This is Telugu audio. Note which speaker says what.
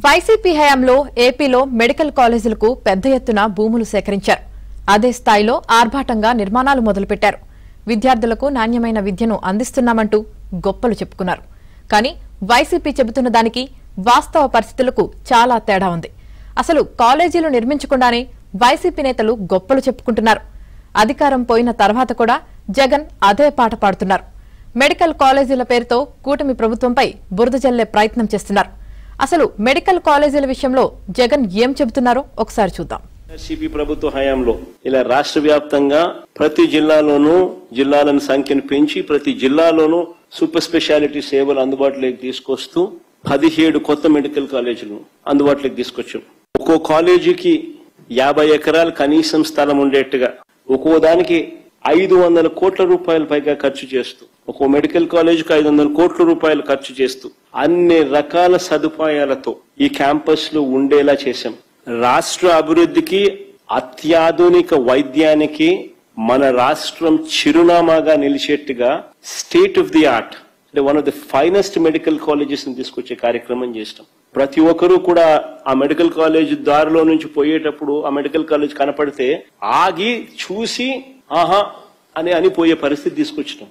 Speaker 1: వైసీపీ హయాంలో ఏపీలో మెడికల్ కాలేజీలకు పెద్ద ఎత్తున భూములు సేకరించారు. అదే స్థాయిలో ఆర్భాటంగా నిర్మాణాలు మొదలుపెట్టారు. విద్యార్థులకు నాణ్యమైన విద్యను అందిస్తున్నామంటూ గొప్పలు చెప్పుకున్నారు. కానీ వైసీపీ చెబుతున్న దానికి వాస్తవ పరిస్థితులకు చాలా తేడా ఉంది. అసలు కాలేజీలు నిర్మించకుండానే వైసీపీ నేతలు గొప్పలు చెప్పుకుంటున్నారు. అధికారం పోయిన తర్వాత కూడా జగన్ అదే పాట పాడుతున్నారు. మెడికల్ కాలేజీల పేరుతో కూటమి ప్రభుత్వంపై బురద జల్లే ప్రయత్నం చేస్తున్నారు. అసలు మెడికల్ కాలేజీల విషయంలో జగన్ ఏం చెబుతున్నారో ఒకసారి చూద్దాం.
Speaker 2: సిపి ప్రభుత్వ హయాంలో ఇలా రాష్ట్ర వ్యాప్తంగా ప్రతి జిల్లాలోనూ జిల్లాల సంఖ్యను పెంచి ప్రతి జిల్లాలోనూ సూపర్ స్పెషాలిటీ సేవలు అందుబాటులోకి తీసుకొస్తూ 17 కొత్త మెడికల్ కాలేజీలు అందుబాటులోకి తీసుకొచ్చాం. ఒక్కో కాలేజీకి 50 ఎకరాలు కనీసం స్థలం ఉండేట్టుగా ఒక్కో దానికి 500 కోట్ల రూపాయల పైగా ఖర్చు చేస్తూ ఒక్కో మెడికల్ కాలేజీకి 500 కోట్ల రూపాయలు ఖర్చు చేస్తూ అన్ని రకాల సదుపాయాలతో ఈ క్యాంపస్ లో ఉండేలా చేశాం. రాష్ట్ర అభివృద్ధికి అత్యాధునిక వైద్యానికి మన రాష్ట్రం చిరునామాగా నిలిచేట్టుగా స్టేట్ ఆఫ్ ది ఆర్ట్ అంటే one of the finest medical colleges ని తీసుకొచ్చే కార్యక్రమం చేస్తాం. ప్రతి ఒక్కరూ కూడా ఆ మెడికల్ కాలేజ్ దారిలో నుంచి పోయేటప్పుడు ఆ మెడికల్ కాలేజ్ కనపడితే ఆగి చూసి ఆహా అని పోయే పరిస్థితి తీసుకొచ్చినాం.